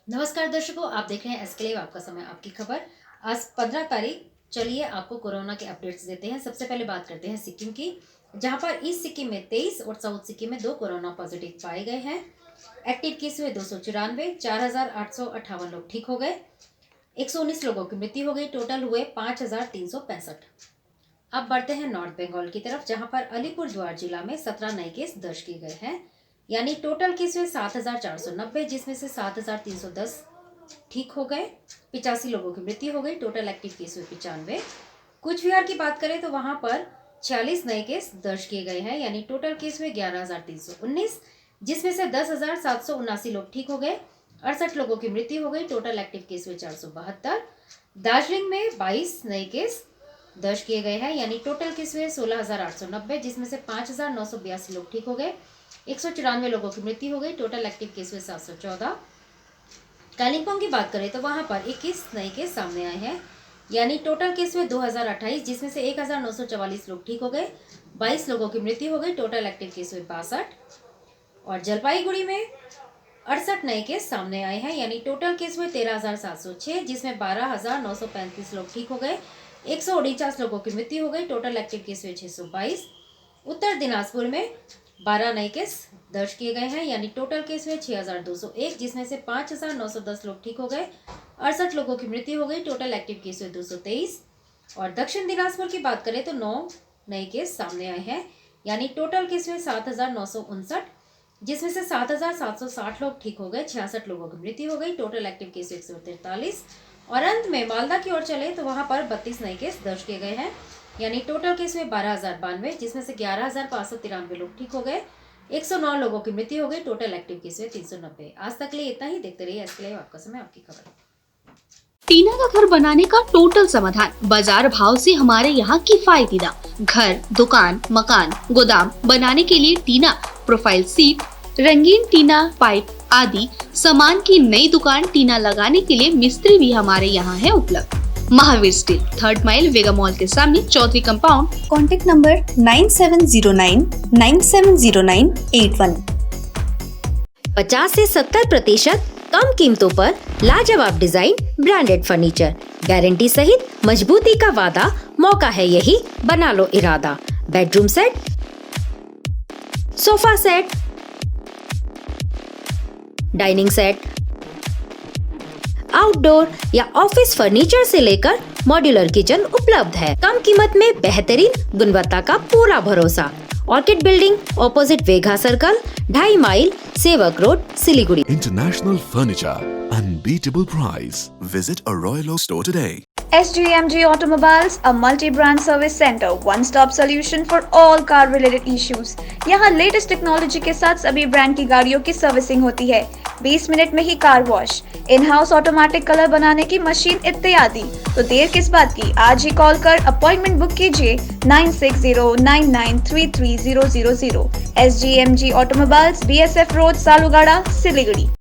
नमस्कार दर्शकों, आप देख रहे हैं एसके लाइव, आपका समय आपकी खबर। आज 15 तारीख। चलिए आपको कोरोना के अपडेट्स देते हैं। सबसे पहले बात करते हैं सिक्किम की, जहां पर ईस्ट सिक्किम में 23 और साउथ सिक्किम में 2 कोरोना पॉजिटिव पाए गए हैं। एक्टिव केस हुए 294, 4,858 लोग ठीक हो गए, 119 लोगों की मृत्यु हो गई, टोटल हुए 5,365। अब बढ़ते हैं नॉर्थ बंगाल की तरफ, जहां पर अलीपुरद्वार जिला में 17 नए केस दर्ज किए गए हैं। यानी टोटल केस हुए 7,490, जिसमें से 7,310 ठीक हो गए, 85 लोगों की मृत्यु हो गई, टोटल एक्टिव केस हुए 95। कुछ बिहार की बात करें तो वहां पर 46 नए केस दर्ज किए गए हैं। यानी टोटल केस हुए 11,319, जिसमें से 10,779 लोग ठीक हो गए, 68 लोगों की मृत्यु हो गई, टोटल एक्टिव केस हुए 472। दार्जिलिंग में 22 नए केस दर्ज किए गए हैं। यानी टोटल केस हुए 16,890, जिसमें से 5,982 लोग ठीक हो गए, 194 लोगों की मृत्यु हो गई, टोटल एक्टिव केस हुए 714। कालिम्पोंग की बात करें तो वहां पर 21 नए केस सामने आए हैं। यानी टोटल केस हुए 2,028, जिसमें से 1,944 लोग ठीक हो गए, 22 लोगों की मृत्यु हो गई, टोटल एक्टिव केस हुए 62। और जलपाईगुड़ी में 68 नए केस सामने आए हैं। यानी टोटल केस हुए 13,706, जिसमें 12,935 लोग ठीक हो गए, 149 लोगों की मृत्यु हो गई, टोटल एक्टिव केस हुए 622। उत्तर दिनाजपुर में 12 नए केस दर्ज किए गए हैं। यानी टोटल केस हुए 6,201, जिसमें से 5,910 लोग ठीक हो गए, 68 लोगों की मृत्यु हो गई, टोटल एक्टिव केस हुए 223। और दक्षिण दिनाजपुर की बात करें तो 9 नए केस सामने आए हैं। यानी टोटल केस हुए 7,959, जिसमें से 7,760 लोग ठीक हो गए, 66 लोगों की मृत्यु हो गई, टोटल एक्टिव केस 143। और अंत में मालदा की ओर चले तो वहां पर 32 नए केस दर्ज किए गए हैं। यानी टोटल केस हुए 12,092, जिसमें से 11,593 लोग ठीक हो गए, 109 लोगों की मृत्यु हो गई, टोटल एक्टिव केस हुए 390। आज तक के लिए इतना ही। देखते रहिए एसके लाइव, आपका समय आपकी खबर। टीना का घर बनाने का टोटल समाधान बाजार भाव से हमारे यहाँ किफायती दाम। घर, दुकान, मकान, गोदाम बनाने के लिए टीना, प्रोफाइल सीट, रंगीन टीना, पाइप आदि सामान की नई दुकान टीना लगाने के लिए मिस्त्री भी हमारे यहाँ है उपलब्ध। महावीर स्टील, 3rd माइल, वेगा मॉल के सामने, चौधरी कंपाउंड। Contact number 9709970981। 50 से 70% कम कीमतों पर लाजवाब डिजाइन, ब्रांडेड फर्नीचर, गारंटी सहित मजबूती का वादा। मौका है यही, बना लो इरादा। Bedroom set, sofa set, dining set, outdoor या ऑफिस फर्नीचर से लेकर मॉड्यूलर किचन उपलब्ध है। कम कीमत में बेहतरीन गुणवत्ता का पूरा भरोसा। ऑर्किड बिल्डिंग, ऑपोजिट वेगा सर्कल, 2.5 माइल, सेवक road, Siliguri. International Furniture, unbeatable price. Visit a Royal Oak store today. SGMG Automobiles, a multi-brand service center, one-stop solution for all car-related issues. यहाँ लेटेस्ट टेक्नोलॉजी के साथ सभी ब्रांड की गाड़ियों की servicing होती है। 20 मिनट में ही car wash, in house automatic colour बनाने की मशीन इत्यादि। तो देर किस बात की, आज ही कॉल कर अपॉइंटमेंट बुक कीजिए 9609933000। SGMG Automobiles, BSF road, Salugara, Siliguri.